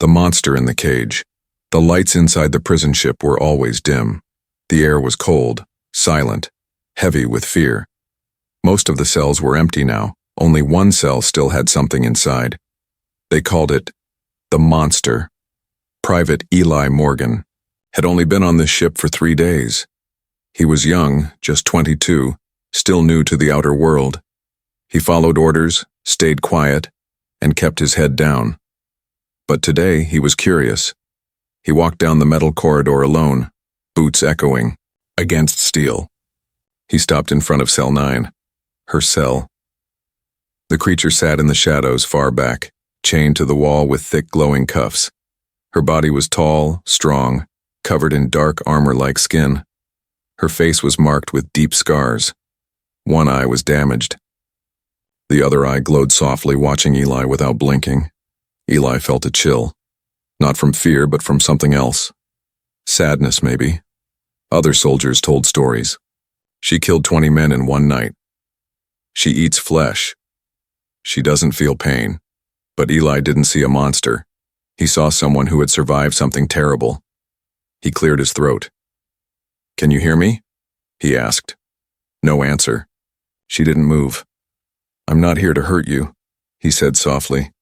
The monster in the cage. The lights inside the prison ship were always dim. The air was cold, silent, heavy with fear. Most of the cells were empty now. Only one cell still had something inside. They called it the monster. Private Eli Morgan had only been on this ship for 3 days. He was young, just 22, still new to the outer world. He followed orders, stayed quiet, and kept his head down. But today he was curious. He walked down the metal corridor alone, boots echoing, against steel. He stopped in front of cell 9, her cell. The creature sat in the shadows far back, chained to the wall with thick glowing cuffs. Her body was tall, strong, covered in dark armor-like skin. Her face was marked with deep scars. One eye was damaged. The other eye glowed softly, watching Eli without blinking. Eli felt a chill. Not from fear, but from something else. Sadness, maybe. Other soldiers told stories. She killed 20 men in one night. She eats flesh. She doesn't feel pain. But Eli didn't see a monster. He saw someone who had survived something terrible. He cleared his throat. "Can you hear me?" he asked. No answer. She didn't move. "I'm not here to hurt you," he said softly.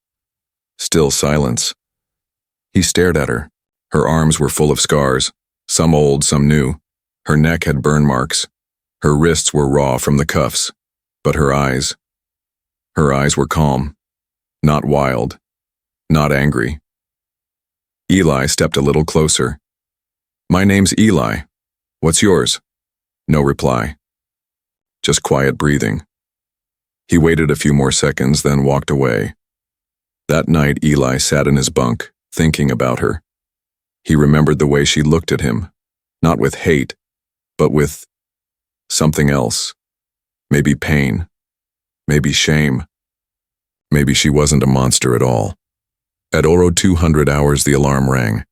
Still silence. He stared at her. Her arms were full of scars, some old, some new. Her neck had burn marks. Her wrists were raw from the cuffs. But her eyes were calm. Not wild. Not angry. Eli stepped a little closer. "My name's Eli. What's yours?" No reply. Just quiet breathing. He waited a few more seconds, then walked away. That night, Eli sat in his bunk, thinking about her. He remembered the way she looked at him, not with hate, but with something else. Maybe pain. Maybe shame. Maybe she wasn't a monster at all. At Oro 200 hours, the alarm rang.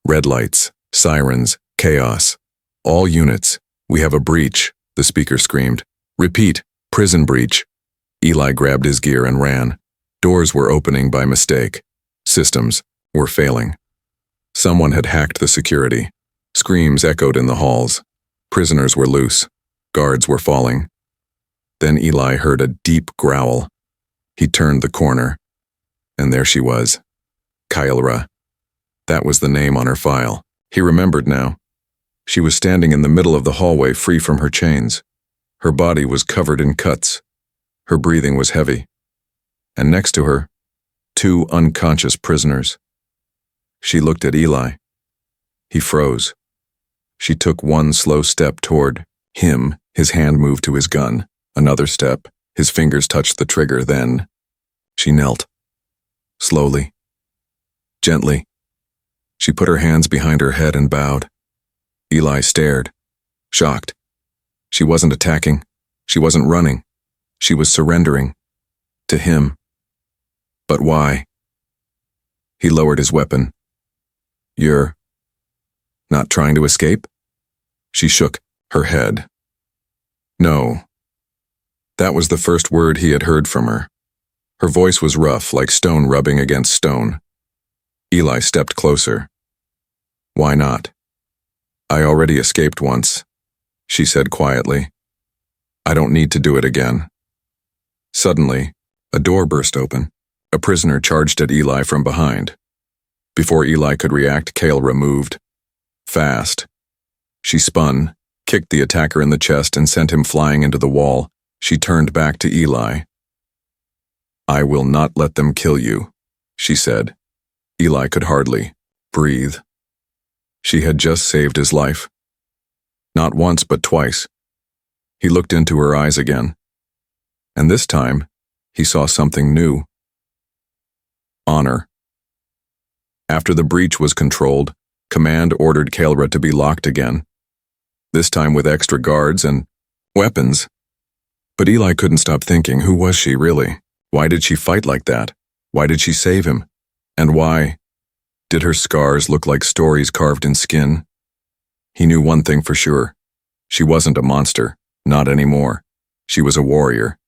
Red lights, sirens, chaos. "All units, we have a breach," the speaker screamed. "Repeat, prison breach." Eli grabbed his gear and ran. Doors were opening by mistake. Systems were failing. Someone had hacked the security. Screams echoed in the halls. Prisoners were loose. Guards were falling. Then Eli heard a deep growl. He turned the corner. And there she was. Kyra. That was the name on her file. He remembered now. She was standing in the middle of the hallway, free from her chains. Her body was covered in cuts. Her breathing was heavy. And next to her, 2 unconscious prisoners. She looked at Eli. He froze. She took one slow step toward him. His hand moved to his gun. Another step. His fingers touched the trigger. Then she knelt. Slowly. Gently. She put her hands behind her head and bowed. Eli stared, shocked. She wasn't attacking. She wasn't running. She was surrendering. To him. But why? He lowered his weapon. "You're not trying to escape?" She shook her head. No. That was the first word he had heard from her. Her voice was rough, like stone rubbing against stone. Eli stepped closer. "Why not?" "I already escaped once," she said quietly. "I don't need to do it again." Suddenly, a door burst open. A prisoner charged at Eli from behind. Before Eli could react, Kyra moved. Fast. She spun, kicked the attacker in the chest, and sent him flying into the wall. She turned back to Eli. "I will not let them kill you," she said. Eli could hardly breathe. She had just saved his life. Not once, but twice. He looked into her eyes again. And this time, he saw something new. Honor. After the breach was controlled, Command ordered Kyra to be locked again. This time with extra guards and weapons. But Eli couldn't stop thinking, who was she really? Why did she fight like that? Why did she save him? And why? Did her scars look like stories carved in skin? He knew one thing for sure. She wasn't a monster, not anymore. She was a warrior,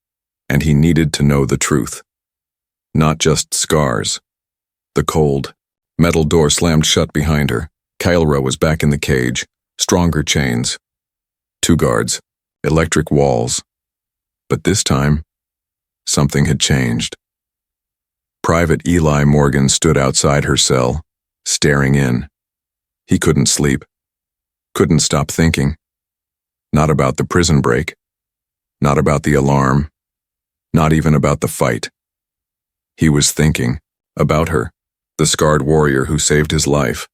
and he needed to know the truth. Not just scars. The cold, Metal door slammed shut behind her. Kyra was back in the cage. Stronger chains. 2 guards. Electric walls. But this time, something had changed. Private Eli Morgan stood outside her cell, staring in. He couldn't sleep. Couldn't stop thinking. Not about the prison break. Not about the alarm. Not even about the fight. He was thinking about her, the scarred warrior who saved his life.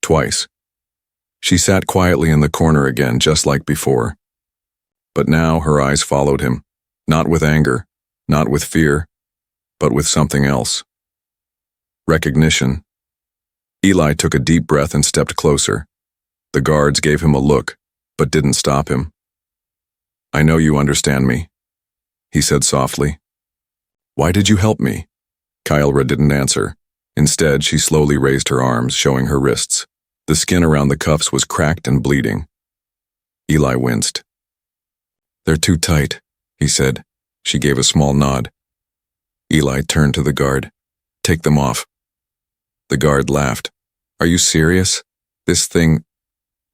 Twice. She sat quietly in the corner again, just like before. But now her eyes followed him, not with anger, not with fear, but with something else. Recognition. Eli took a deep breath and stepped closer. The guards gave him a look, but didn't stop him. "I know you understand me," he said softly. "Why did you help me?" Kyra didn't answer. Instead, she slowly raised her arms, showing her wrists. The skin around the cuffs was cracked and bleeding. Eli winced. "They're too tight," he said. She gave a small nod. Eli turned to the guard. "Take them off." The guard laughed. "Are you serious? This thing...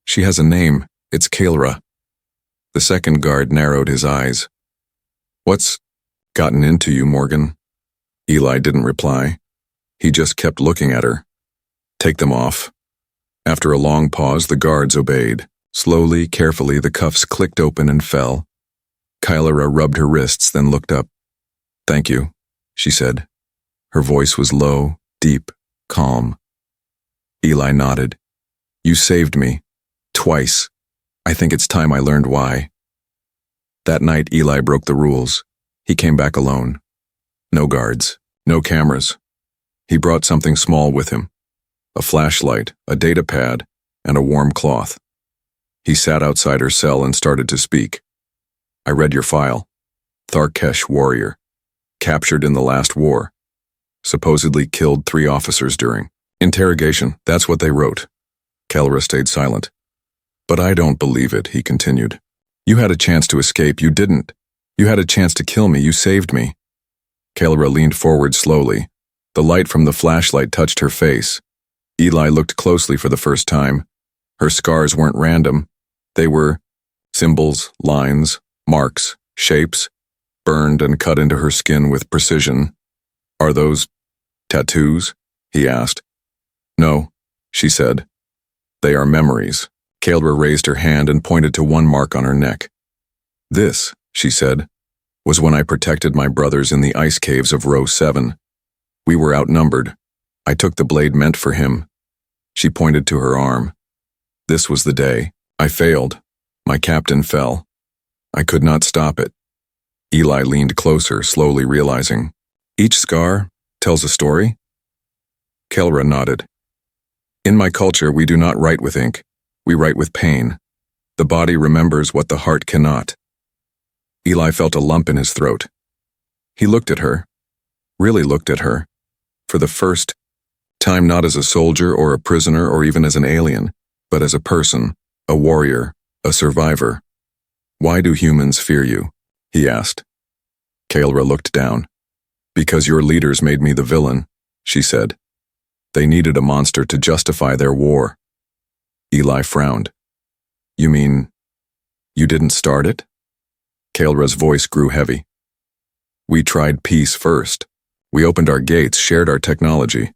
She has a name. It's Kyra." The second guard narrowed his eyes. "What's gotten into you, Morgan?" Eli didn't reply. He just kept looking at her. "Take them off." After a long pause, the guards obeyed. Slowly, carefully, the cuffs clicked open and fell. Kyra rubbed her wrists, then looked up. "Thank you," she said. Her voice was low, deep, calm. Eli nodded. "You saved me. Twice. I think it's time I learned why." That night, Eli broke the rules. He came back alone. No guards, no cameras. He brought something small with him. A flashlight, a data pad, and a warm cloth. He sat outside her cell and started to speak. "I read your file. Tharkesh warrior. Captured in the last war. Supposedly killed 3 officers during interrogation. That's what they wrote." Kyra stayed silent. "But I don't believe it," he continued. "You had a chance to escape. You didn't. You had a chance to kill me. You saved me." Kyra leaned forward slowly. The light from the flashlight touched her face. Eli looked closely for the first time. Her scars weren't random. They were symbols, lines, marks, shapes, burned and cut into her skin with precision. "Are those tattoos?" he asked. "No," she said. "They are memories." Kyra raised her hand and pointed to one mark on her neck. "This," she said, "was when I protected my brothers in the ice caves of Row 7. We were outnumbered. I took the blade meant for him." She pointed to her arm. "This was the day. I failed. My captain fell. I could not stop it." Eli leaned closer, slowly realizing. "Each scar tells a story?" Kyra nodded. "In my culture, we do not write with ink. We write with pain. The body remembers what the heart cannot." Eli felt a lump in his throat. He looked at her, really looked at her, for the first time, not as a soldier or a prisoner or even as an alien, but as a person, a warrior, a survivor. "Why do humans fear you?" he asked. Kyra looked down. "Because your leaders made me the villain," she said. "They needed a monster to justify their war." Eli frowned. "You mean, you didn't start it?" Kyra's voice grew heavy. "We tried peace first. We opened our gates, shared our technology.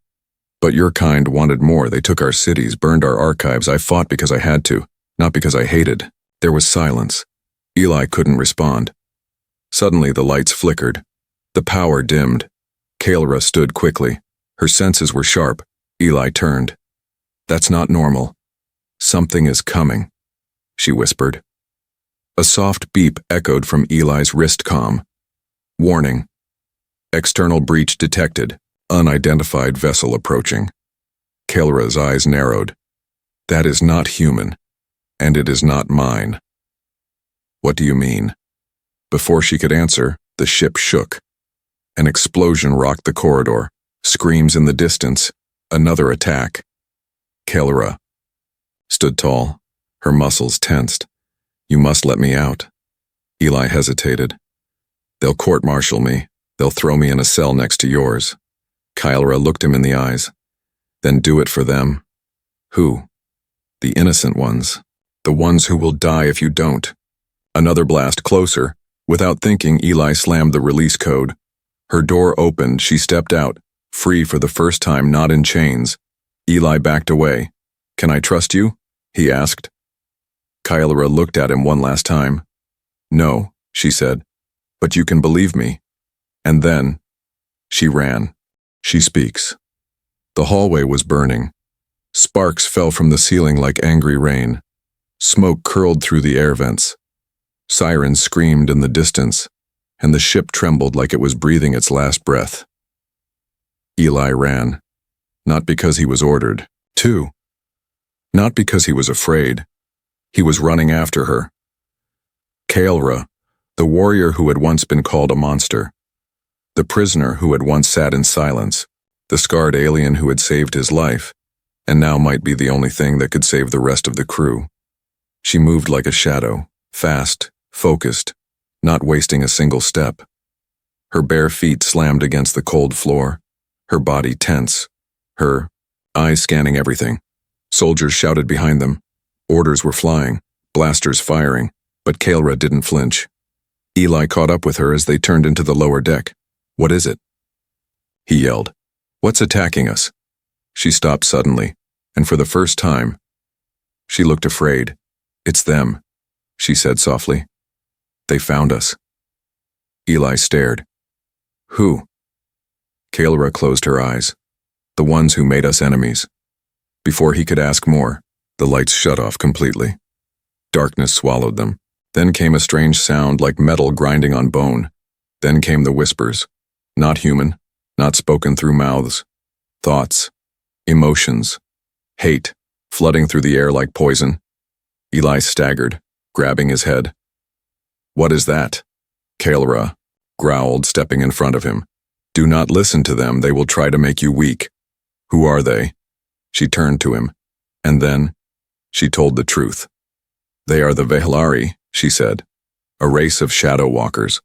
But your kind wanted more. They took our cities, burned our archives. I fought because I had to, not because I hated." There was silence. Eli couldn't respond. Suddenly the lights flickered. The power dimmed. Kyra stood quickly. Her senses were sharp. Eli turned. "That's not normal. Something is coming," she whispered. A soft beep echoed from Eli's wrist comm. "Warning. External breach detected. Unidentified vessel approaching." Kyra's eyes narrowed. "That is not human, and it is not mine." "What do you mean?" Before she could answer, the ship shook. An explosion rocked the corridor. Screams in the distance. Another attack. Kyra stood tall, her muscles tensed. "You must let me out." Eli hesitated. "They'll court-martial me. They'll throw me in a cell next to yours." Kyra looked him in the eyes. Then do it for them. Who? The innocent ones. The ones who will die if you don't. Another blast closer. Without thinking, Eli slammed the release code. Her door opened, she stepped out, free for the first time, not in chains. Eli backed away. "Can I trust you?" he asked. Kylara looked at him one last time. "No," she said, "but you can believe me." And then, she ran. She speaks. The hallway was burning. Sparks fell from the ceiling like angry rain. Smoke curled through the air vents. Sirens screamed in the distance, and the ship trembled like it was breathing its last breath. Eli ran, not because he was ordered to, not because he was afraid. He was running after her. Kylara, the warrior who had once been called a monster, the prisoner who had once sat in silence, the scarred alien who had saved his life, and now might be the only thing that could save the rest of the crew. She moved like a shadow, fast, focused, not wasting a single step. Her bare feet slammed against the cold floor, her body tense, her eyes scanning everything. Soldiers shouted behind them. Orders were flying, blasters firing, but Kylara didn't flinch. Eli caught up with her as they turned into the lower deck. "What is it?" he yelled. "What's attacking us?" She stopped suddenly, and for the first time, she looked afraid. "It's them," she said softly. "They found us." Eli stared. "Who?" Kylara closed her eyes. "The ones who made us enemies." Before he could ask more, the lights shut off completely. Darkness swallowed them. Then came a strange sound like metal grinding on bone. Then came the whispers. Not human, not spoken through mouths. Thoughts, emotions, hate, flooding through the air like poison. Eli staggered, grabbing his head. "What is that?" Kylara growled, stepping in front of him. "Do not listen to them, they will try to make you weak." "Who are they?" She turned to him, and then she told the truth. "They are the Vehlari," she said, "a race of shadow walkers.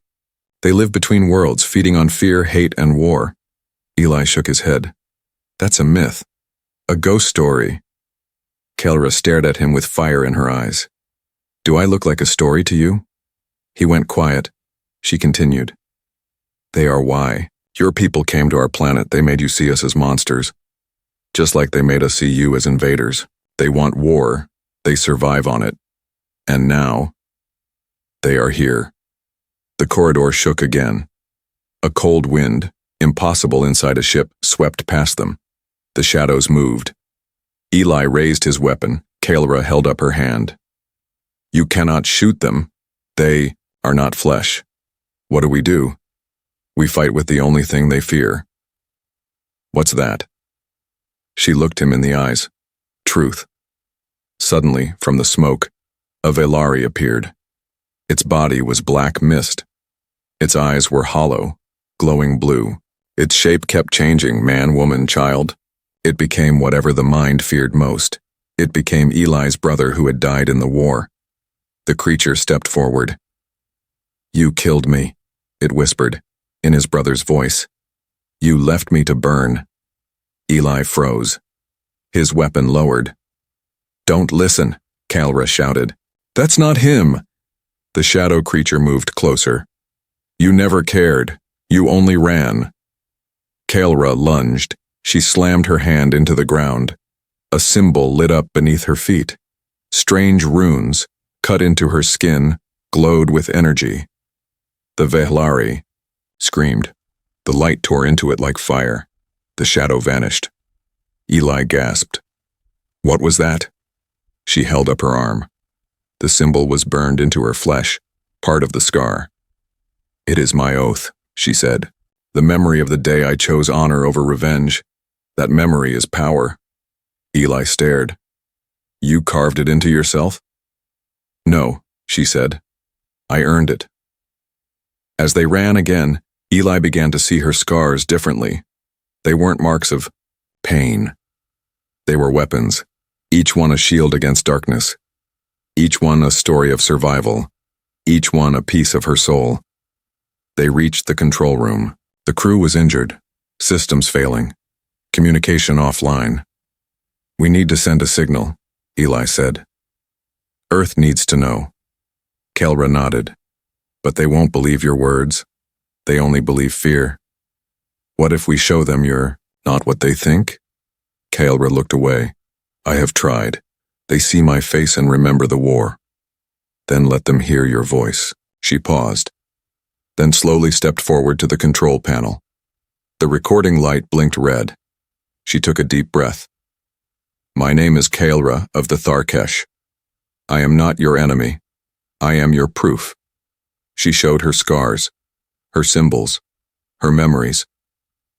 They live between worlds, feeding on fear, hate, and war." Eli shook his head. "That's a myth. A ghost story." Kylara stared at him with fire in her eyes. "Do I look like a story to you?" He went quiet. She continued. "They are why. Your people came to our planet, they made you see us as monsters. Just like they made us see you as invaders. They want war. They survive on it. And now, they are here." The corridor shook again. A cold wind, impossible inside a ship, swept past them. The shadows moved. Eli raised his weapon. Kylara held up her hand. "You cannot shoot them. They are not flesh. What do we do? We fight with the only thing they fear." "What's that?" She looked him in the eyes. "Truth." Suddenly, from the smoke, a Vehlari appeared. Its body was black mist. Its eyes were hollow, glowing blue. Its shape kept changing, man, woman, child. It became whatever the mind feared most. It became Eli's brother who had died in the war. The creature stepped forward. "You killed me," it whispered, in his brother's voice. "You left me to burn." Eli froze. His weapon lowered. "Don't listen," Kylara shouted. "That's not him." The shadow creature moved closer. "You never cared. You only ran." Kylara lunged. She slammed her hand into the ground. A symbol lit up beneath her feet. Strange runes, cut into her skin, glowed with energy. The Vehlari screamed. The light tore into it like fire. The shadow vanished. Eli gasped. "What was that?" She held up her arm. The symbol was burned into her flesh, part of the scar. "It is my oath," she said. "The memory of the day I chose honor over revenge. That memory is power." Eli stared. "You carved it into yourself?" "No," she said. "I earned it." As they ran again, Eli began to see her scars differently. They weren't marks of pain. They were weapons, each one a shield against darkness, each one a story of survival, each one a piece of her soul. They reached the control room. The crew was injured, systems failing. Communication offline. We need to send a signal, Eli said. Earth needs to know. Kelra nodded. But they won't believe your words. They only believe fear. What if we show them you're not what they think? Kelra looked away. I have tried. They see my face and remember the war. Then let them hear your voice. She paused, then slowly stepped forward to the control panel. The recording light blinked red. She took a deep breath. My name is Kelra of the Tharkesh. I am not your enemy. I am your proof. She showed her scars, her symbols, her memories.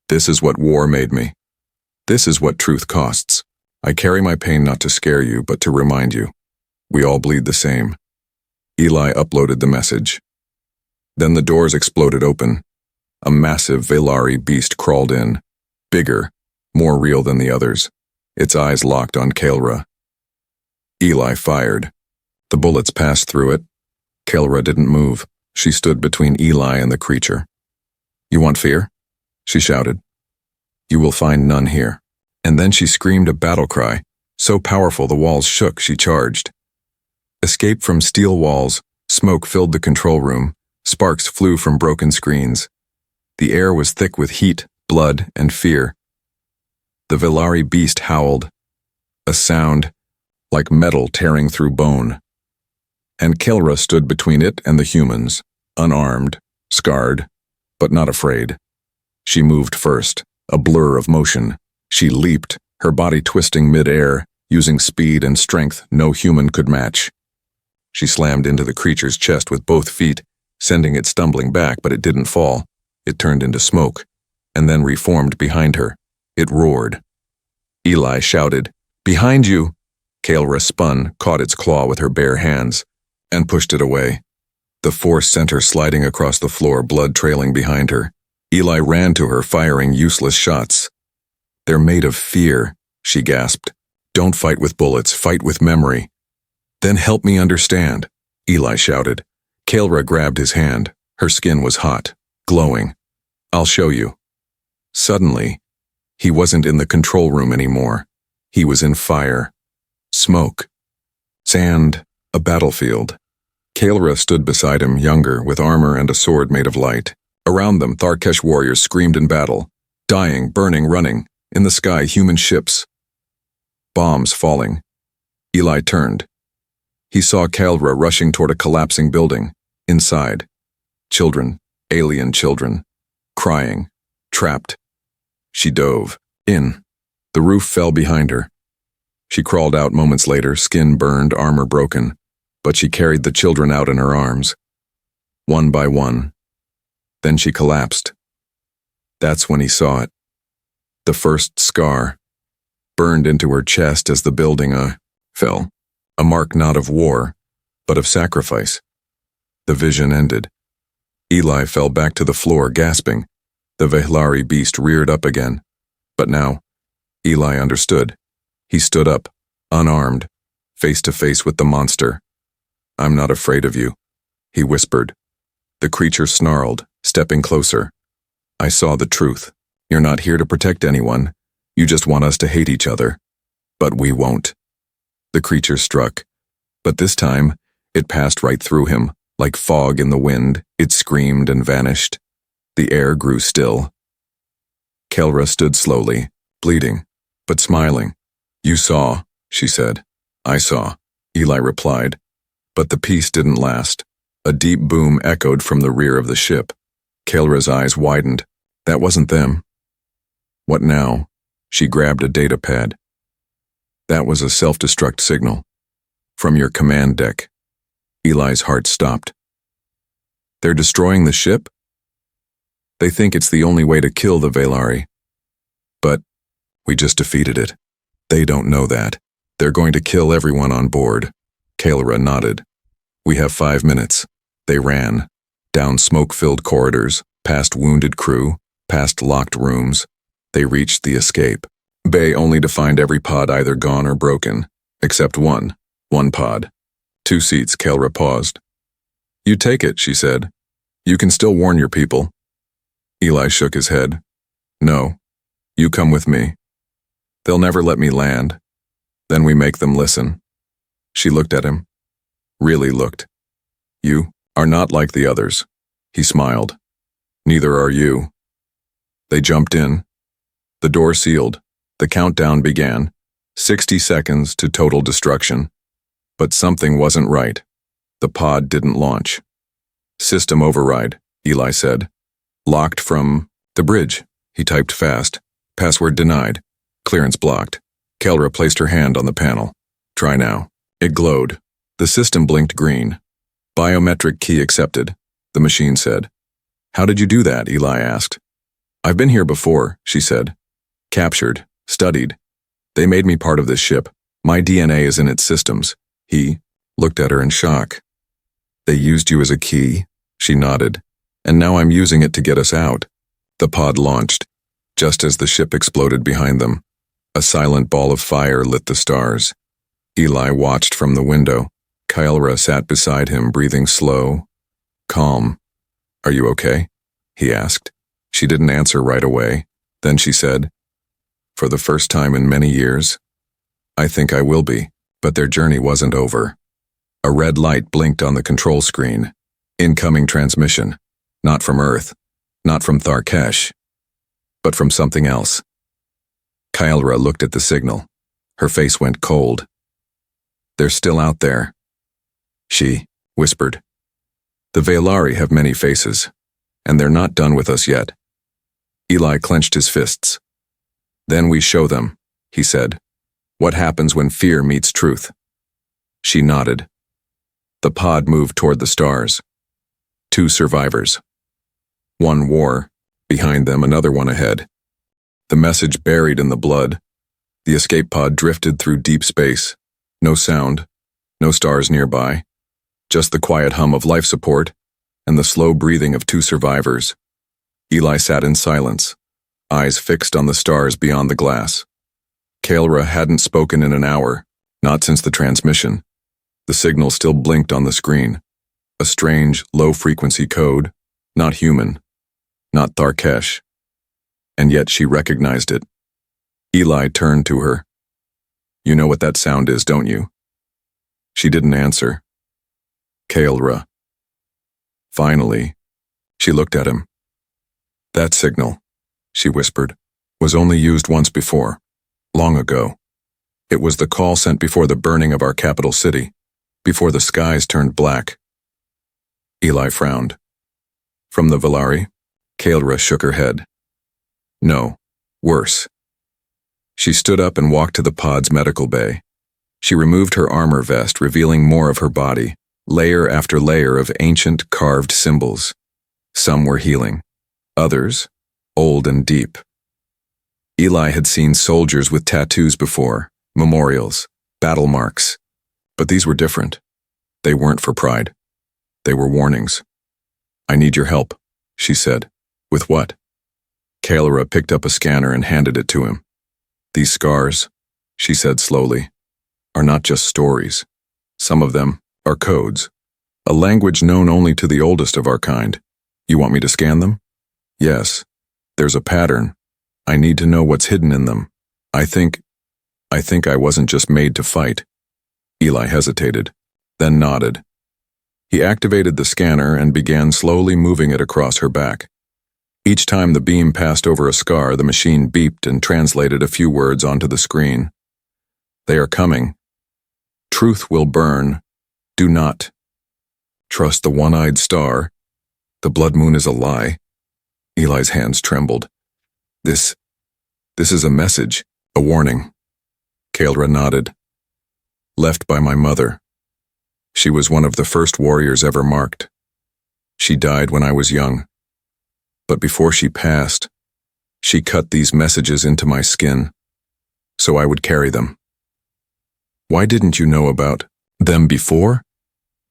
This is what war made me. This is what truth costs. I carry my pain not to scare you, but to remind you. We all bleed the same. Eli uploaded the message. Then the doors exploded open. A massive Velari beast crawled in, bigger, more real than the others. Its eyes locked on Kelra. Eli fired. The bullets passed through it. Kelra didn't move. She stood between Eli and the creature. You want fear? She shouted. You will find none here. And then she screamed a battle cry, so powerful the walls shook. She charged. Escape from steel walls, smoke filled the control room, sparks flew from broken screens. The air was thick with heat, blood, and fear. The Velari beast howled, a sound like metal tearing through bone. And Kelra stood between it and the humans, unarmed, scarred, but not afraid. She moved first, a blur of motion. She leaped, her body twisting mid-air, using speed and strength no human could match. She slammed into the creature's chest with both feet, sending it stumbling back, but it didn't fall. It turned into smoke, and then reformed behind her. It roared. Eli shouted, Behind you! Kelra spun, caught its claw with her bare hands, and pushed it away. The force sent her sliding across the floor, blood trailing behind her. Eli ran to her, firing useless shots. They're made of fear, she gasped. Don't fight with bullets, fight with memory. Then help me understand, Eli shouted. Kelra grabbed his hand. Her skin was hot, glowing. I'll show you. Suddenly, he wasn't in the control room anymore. He was in fire. Smoke. Sand. A battlefield. Kelra stood beside him, younger, with armor and a sword made of light. Around them, Tharkesh warriors screamed in battle. Dying, burning, running. In the sky, human ships. Bombs falling. Eli turned. He saw Kelra rushing toward a collapsing building. Inside. Children. Alien children. Crying. Trapped. She dove. In. The roof fell behind her. She crawled out moments later, skin burned, armor broken. But she carried the children out in her arms. One by one. Then she collapsed. That's when he saw it. The first scar. Burned into her chest as the building, fell. A mark not of war, but of sacrifice. The vision ended. Eli fell back to the floor, gasping. The Velari beast reared up again. But now, Eli understood. He stood up, unarmed, face to face with the monster. I'm not afraid of you, he whispered. The creature snarled, stepping closer. I saw the truth. You're not here to protect anyone. You just want us to hate each other. But we won't. The creature struck. But this time, it passed right through him, like fog in the wind. It screamed and vanished. The air grew still. Kelra stood slowly, bleeding, but smiling. You saw, she said. I saw, Eli replied. But the peace didn't last. A deep boom echoed from the rear of the ship. Kelra's eyes widened. That wasn't them. What now? She grabbed a data pad. That was a self-destruct signal. From your command deck. Eli's heart stopped. They're destroying the ship? They think it's the only way to kill the Velari. But we just defeated it. They don't know that. They're going to kill everyone on board. Kelra nodded. We have 5 minutes. They ran. Down smoke-filled corridors, past wounded crew, past locked rooms. They reached the escape bay only to find every pod either gone or broken, except one pod. 2 seats. Kelra paused. You take it, she said. You can still warn your people. Eli shook his head. No. You come with me. They'll never let me land. Then we make them listen. She looked at him. Really looked. You are not like the others. He smiled. Neither are you. They jumped in. The door sealed. The countdown began. 60 seconds to total destruction. But something wasn't right. The pod didn't launch. System override, Eli said. Locked from the bridge. He typed fast. Password denied. Clearance blocked. Kelra placed her hand on the panel. Try now. It glowed. The system blinked green. Biometric key accepted, the machine said. How did you do that? Eli asked. I've been here before, she said. Captured, studied. They made me part of this ship. My DNA is in its systems. He looked at her in shock. They used you as a key? She nodded. And now I'm using it to get us out. The pod launched. Just as the ship exploded behind them, a silent ball of fire lit the stars. Eli watched from the window. Kelra sat beside him, breathing slow, calm. Are you okay? He asked. She didn't answer right away. Then she said, for the first time in many years, I think I will be. But their journey wasn't over. A red light blinked on the control screen. Incoming transmission. Not from Earth. Not from Tharkesh. But from something else. Kelra looked at the signal. Her face went cold. They're still out there. She whispered. The Veilari have many faces, and they're not done with us yet. Eli clenched his fists. Then we show them, he said. What happens when fear meets truth? She nodded. The pod moved toward the stars. 2 survivors. One war, behind them another one ahead. The message buried in the blood. The escape pod drifted through deep space. No sound, no stars nearby. Just the quiet hum of life support and the slow breathing of 2 survivors. Eli sat in silence, eyes fixed on the stars beyond the glass. Kelra hadn't spoken in an hour, not since the transmission. The signal still blinked on the screen. A strange, low-frequency code, not human, not Tharkesh. And yet she recognized it. Eli turned to her. You know what that sound is, don't you? She didn't answer. Kelra. Finally, she looked at him. That signal, she whispered, was only used once before, long ago. It was the call sent before the burning of our capital city, before the skies turned black. Eli frowned. From the Veilari? Kelra shook her head. No, worse. She stood up and walked to the pod's medical bay. She removed her armor vest, revealing more of her body, layer after layer of ancient carved symbols. Some were healing, others old and deep. Eli had seen soldiers with tattoos before, memorials, battle marks. But these were different. They weren't for pride. They were warnings. I need your help, she said. With what? Kelra picked up a scanner and handed it to him. These scars, she said slowly, are not just stories. Some of them are codes. A language known only to the oldest of our kind. You want me to scan them? Yes. There's a pattern. I need to know what's hidden in them. I think I wasn't just made to fight. Eli hesitated, then nodded. He activated the scanner and began slowly moving it across her back. Each time the beam passed over a scar, the machine beeped and translated a few words onto the screen. They are coming. Truth will burn. Do not. Trust the one-eyed star. The blood moon is a lie. Eli's hands trembled. This is a message, a warning. Kelra nodded. Left by my mother. She was one of the first warriors ever marked. She died when I was young. But before she passed, she cut these messages into my skin, so I would carry them. Why didn't you know about them before?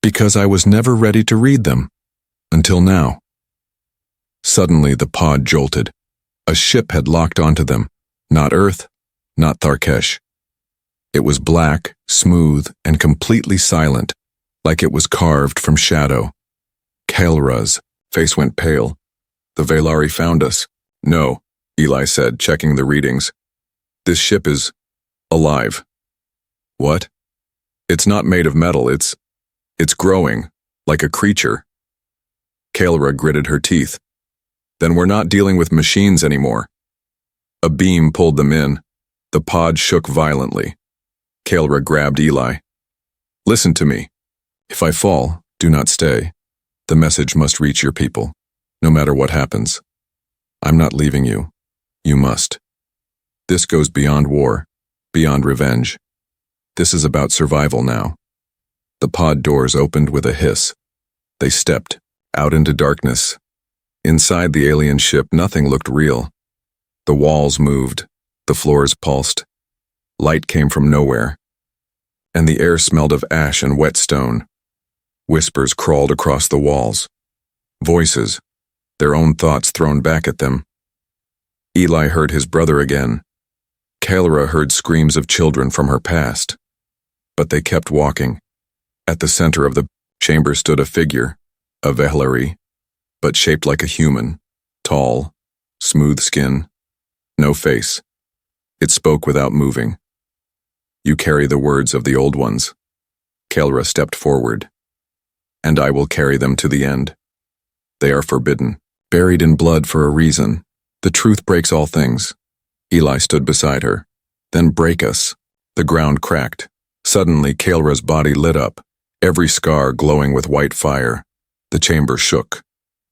Because I was never ready to read them, until now. Suddenly the pod jolted. A ship had locked onto them, not Earth, not Tharkesh. It was black, smooth, and completely silent, like it was carved from shadow. Kelra's face went pale. The Veilari found us. No, Eli said, checking the readings. This ship is alive. What? It's not made of metal, it's growing, like a creature. Kaelra gritted her teeth. Then we're not dealing with machines anymore. A beam pulled them in. The pod shook violently. Kaelra grabbed Eli. Listen to me. If I fall, do not stay. The message must reach your people, no matter what happens. I'm not leaving you. You must. This goes beyond war, beyond revenge. This is about survival now. The pod doors opened with a hiss. They stepped out into darkness. Inside the alien ship, nothing looked real. The walls moved, the floors pulsed. Light came from nowhere, and the air smelled of ash and wet stone. Whispers crawled across the walls. Voices, their own thoughts thrown back at them. Eli heard his brother again. Kaelra heard screams of children from her past. But they kept walking. At the center of the chamber stood a figure, a Vehlari, but shaped like a human, tall, smooth skin, no face. It spoke without moving. You carry the words of the old ones. Kaelra stepped forward. And I will carry them to the end. They are forbidden, buried in blood for a reason. The truth breaks all things. Eli stood beside her. Then break us. The ground cracked. Suddenly, Kaelra's body lit up, every scar glowing with white fire. The chamber shook.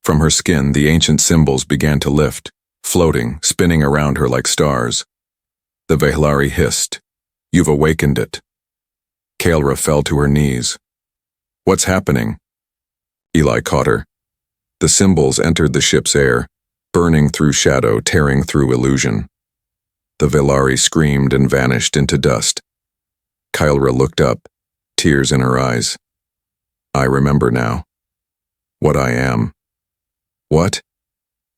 From her skin, the ancient symbols began to lift, floating, spinning around her like stars. The Vehlari hissed. You've awakened it. Kaelra fell to her knees. What's happening? Eli caught her. The symbols entered the ship's air, burning through shadow, tearing through illusion. The Vehlari screamed and vanished into dust. Kaelra looked up, tears in her eyes. I remember now. What I am. What?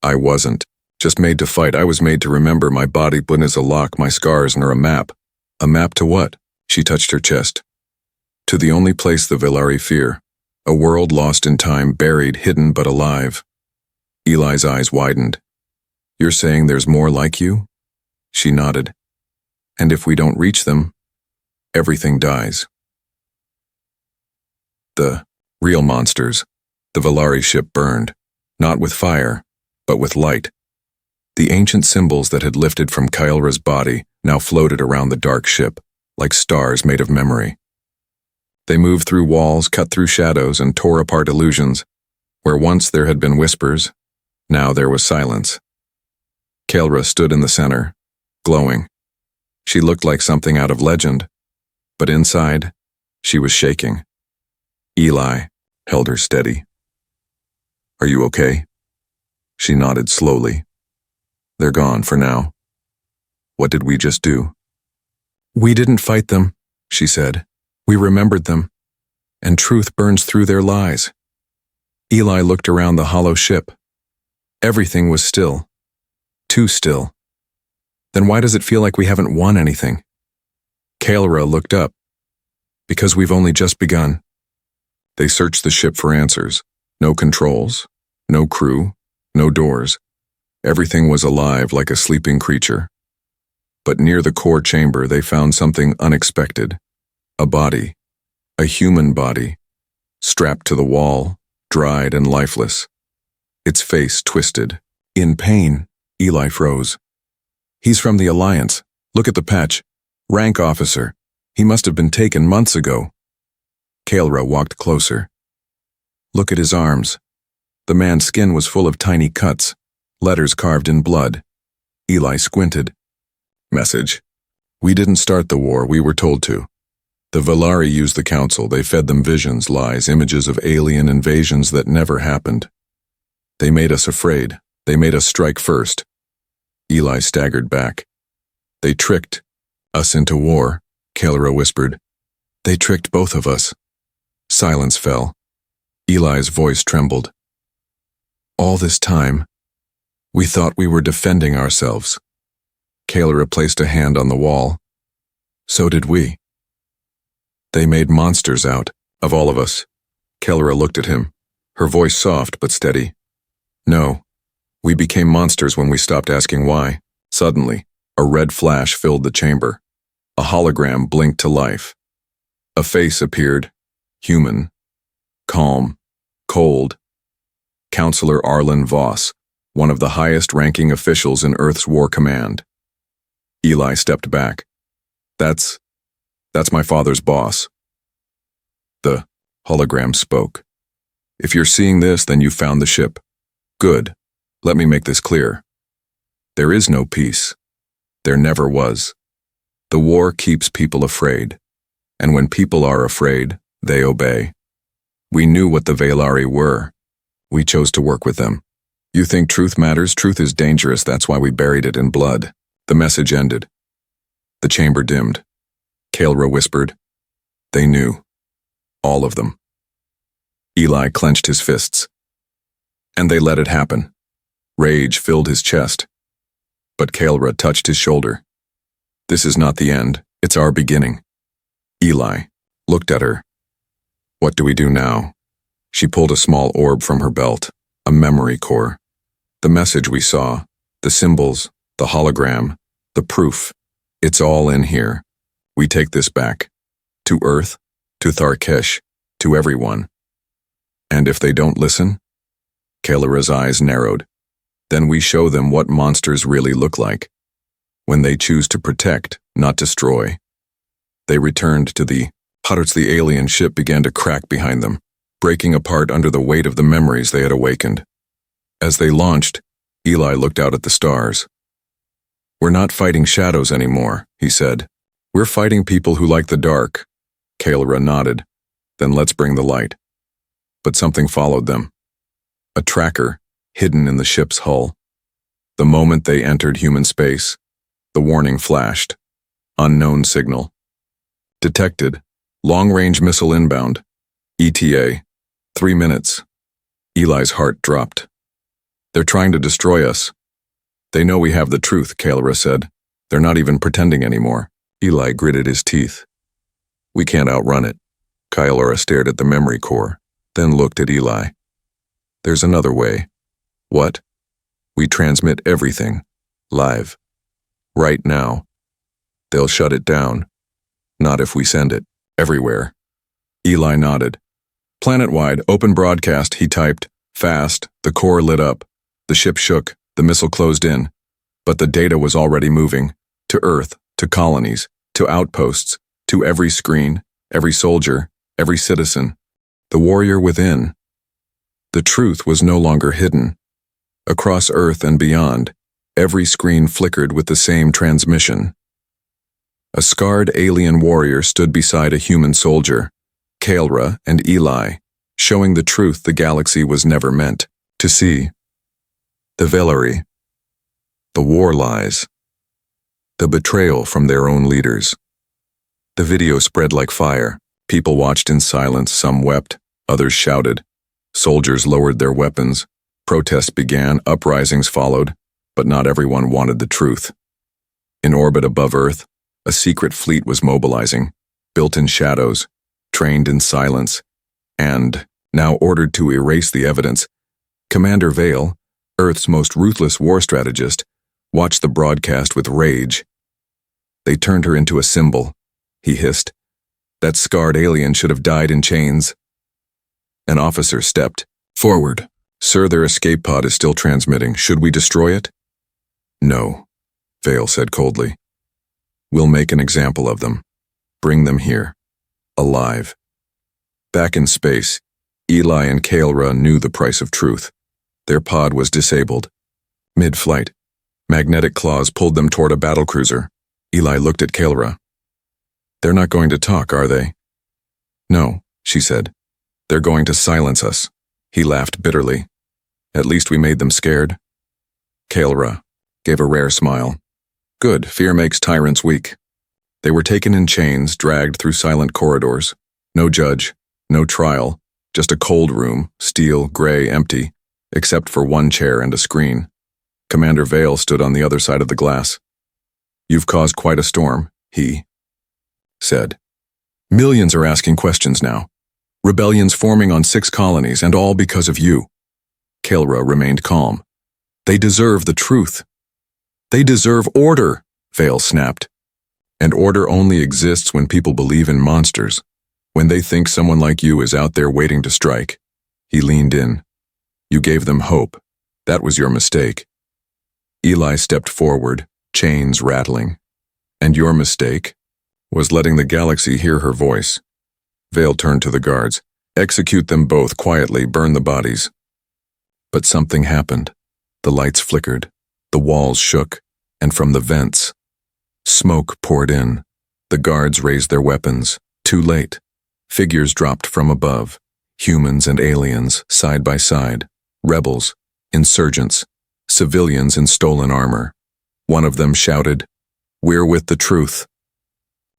I wasn't. Just made to fight. I was made to remember. My body is a lock, my scars are a map. A map to what? She touched her chest. To the only place the Vehlari fear. A world lost in time, buried, hidden, but alive. Eli's eyes widened. You're saying there's more like you? She nodded. And if we don't reach them, everything dies. The real monsters. The Vehlari ship burned, not with fire, but with light. The ancient symbols that had lifted from Kaelra's body now floated around the dark ship, like stars made of memory. They moved through walls, cut through shadows, and tore apart illusions. Where once there had been whispers, now there was silence. Kaelra stood in the center, glowing. She looked like something out of legend, but inside, she was shaking. Eli held her steady. Are you okay? She nodded slowly. They're gone for now. What did we just do? We didn't fight them, she said. We remembered them, and truth burns through their lies. Eli looked around the hollow ship. Everything was still. Too still. Then why does it feel like we haven't won anything? Kaelra looked up. Because we've only just begun. They searched the ship for answers. No controls, no crew, no doors. Everything was alive like a sleeping creature. But near the core chamber they found something unexpected. A body. A human body. Strapped to the wall, dried and lifeless. Its face twisted. In pain, Eli froze. He's from the Alliance. Look at the patch. Rank officer. He must have been taken months ago. Kaelra walked closer. Look at his arms. The man's skin was full of tiny cuts, letters carved in blood. Eli squinted. Message. We didn't start the war, we were told to. The Vehlari used the council. They fed them visions, lies, images of alien invasions that never happened. They made us afraid. They made us strike first. Eli staggered back. They tricked us into war, Kaelra whispered. They tricked both of us. Silence fell. Eli's voice trembled. All this time, we thought we were defending ourselves. Kaelra placed a hand on the wall. So did we. They made monsters out of all of us. Kaelra looked at him, her voice soft but steady. No, we became monsters when we stopped asking why. Suddenly, A red flash filled the chamber. A hologram blinked to life. A face appeared, human, calm, cold. Counselor Arlen Voss, one of the highest-ranking officials in Earth's War Command. Eli stepped back. That's my father's boss. The hologram spoke. If you're seeing this, then you've found the ship. Good. Let me make this clear. There is no peace. There never was. The war keeps people afraid. And when people are afraid, they obey. We knew what the Velari were. We chose to work with them. You think truth matters? Truth is dangerous. That's why we buried it in blood. The message ended. The chamber dimmed. Kaelra whispered. They knew. All of them. Eli clenched his fists. And they let it happen. Rage filled his chest. But Kaelra touched his shoulder. This is not the end. It's our beginning. Eli looked at her. What do we do now? She pulled a small orb from her belt, a memory core. The message we saw, the symbols, the hologram, the proof, it's all in here. We take this back. To Earth, to Tharkesh, to everyone. And if they don't listen? Kaelra's eyes narrowed. Then we show them what monsters really look like. When they choose to protect, not destroy. They returned to the Hutters. The alien ship began to crack behind them, breaking apart under the weight of the memories they had awakened. As they launched, Eli looked out at the stars. We're not fighting shadows anymore, he said. We're fighting people who like the dark. Kaelra nodded. Then let's bring the light. But something followed them. A tracker, hidden in the ship's hull. The moment they entered human space, the warning flashed. Unknown signal. Detected. Long-range missile inbound. ETA. 3 minutes. Eli's heart dropped. They're trying to destroy us. They know we have the truth, Kaelra said. They're not even pretending anymore. Eli gritted his teeth. We can't outrun it. Kaelra stared at the memory core, then looked at Eli. There's another way. What? We transmit everything. Live. Right now. They'll shut it down. Not if we send it. Everywhere. Eli nodded. Planet-wide, open broadcast, he typed. Fast, the core lit up. The ship shook, the missile closed in. But the data was already moving. To Earth, to colonies, to outposts, to every screen, every soldier, every citizen. The warrior within. The truth was no longer hidden. Across Earth and beyond, every screen flickered with the same transmission. A scarred alien warrior stood beside a human soldier, Kaelra and Eli, showing the truth the galaxy was never meant to see. The Velari. The war lies. The betrayal from their own leaders. The video spread like fire. People watched in silence, some wept, others shouted. Soldiers lowered their weapons. Protests began, uprisings followed, but not everyone wanted the truth. In orbit above Earth, a secret fleet was mobilizing, built in shadows, trained in silence, and, now ordered to erase the evidence, Commander Vale, Earth's most ruthless war strategist, watched the broadcast with rage. They turned her into a symbol, he hissed. That scarred alien should have died in chains. An officer stepped forward. Sir, their escape pod is still transmitting. Should we destroy it? No, Vale said coldly. We'll make an example of them. Bring them here. Alive. Back in space, Eli and Kaelra knew the price of truth. Their pod was disabled. Mid-flight, magnetic claws pulled them toward a battlecruiser. Eli looked at Kaelra. They're not going to talk, are they? No, she said. They're going to silence us. He laughed bitterly. At least we made them scared. Kaelra gave a rare smile. Good, fear makes tyrants weak. They were taken in chains, dragged through silent corridors. No judge, no trial, just a cold room, steel, gray, empty, except for one chair and a screen. Commander Vale stood on the other side of the glass. You've caused quite a storm, he said. Millions are asking questions now. Rebellions forming on 6 colonies, and all because of you. Kaelra remained calm. They deserve the truth. They deserve order, Vale snapped. And order only exists when people believe in monsters. When they think someone like you is out there waiting to strike. He leaned in. You gave them hope. That was your mistake. Eli stepped forward, chains rattling. And your mistake was letting the galaxy hear her voice. Vale turned to the guards. Execute them both quietly, burn the bodies. But something happened. The lights flickered, the walls shook, and from the vents, smoke poured in. The guards raised their weapons. Too late. Figures dropped from above. Humans and aliens, side by side. Rebels, insurgents, civilians in stolen armor. One of them shouted, "We're with the truth."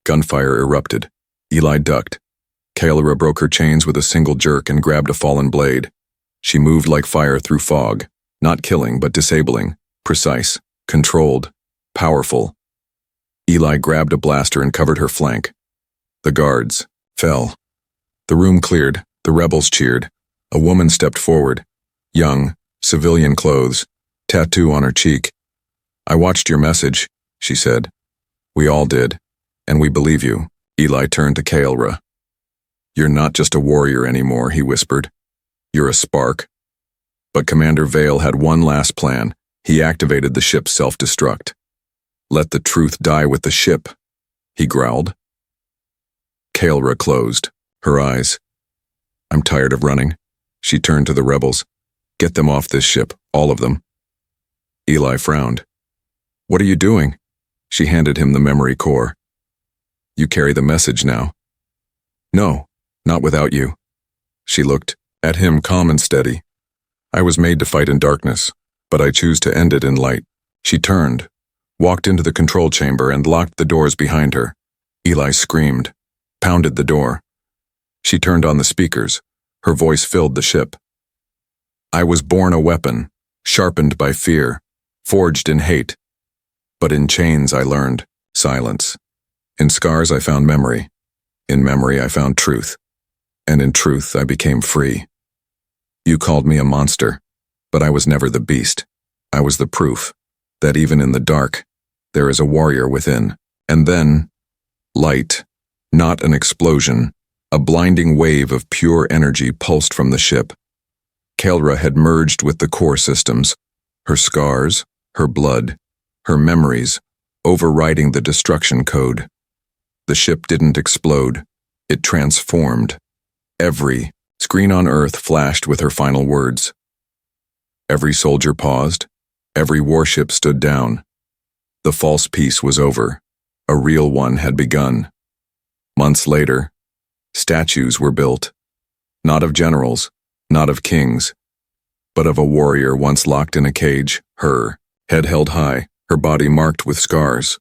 Gunfire erupted. Eli ducked. Kael'ra broke her chains with a single jerk and grabbed a fallen blade. She moved like fire through fog, not killing but disabling, precise, controlled, powerful. Eli grabbed a blaster and covered her flank. The guards fell. The room cleared, the rebels cheered. A woman stepped forward, young, civilian clothes, tattoo on her cheek. "I watched your message," she said. "We all did, and we believe you." Eli turned to Kael'ra. "You're not just a warrior anymore," he whispered. "You're a spark." But Commander Vale had one last plan. He activated the ship's self-destruct. "Let the truth die with the ship," he growled. Kael'ra closed, her eyes. "I'm tired of running." She turned to the rebels. "Get them off this ship, all of them." Eli frowned. "What are you doing?" She handed him the memory core. "You carry the message now." "No, not without you." She looked at him calm and steady. "I was made to fight in darkness, but I choose to end it in light." She turned, walked into the control chamber and locked the doors behind her. Eli screamed, pounded the door. She turned on the speakers. Her voice filled the ship. "I was born a weapon, sharpened by fear, forged in hate. But in chains I learned silence. In scars I found memory. In memory I found truth. And in truth I became free. You called me a monster, but I was never the beast. I was the proof that even in the dark, there is a warrior within." And then, light, not an explosion, a blinding wave of pure energy pulsed from the ship. Kael'ra had merged with the core systems, her scars, her blood, her memories, overriding the destruction code. The ship didn't explode, it transformed. Every screen on Earth flashed with her final words. Every soldier paused, every warship stood down. The false peace was over, a real one had begun. Months later, statues were built, not of generals, not of kings, but of a warrior once locked in a cage, her head held high, her body marked with scars.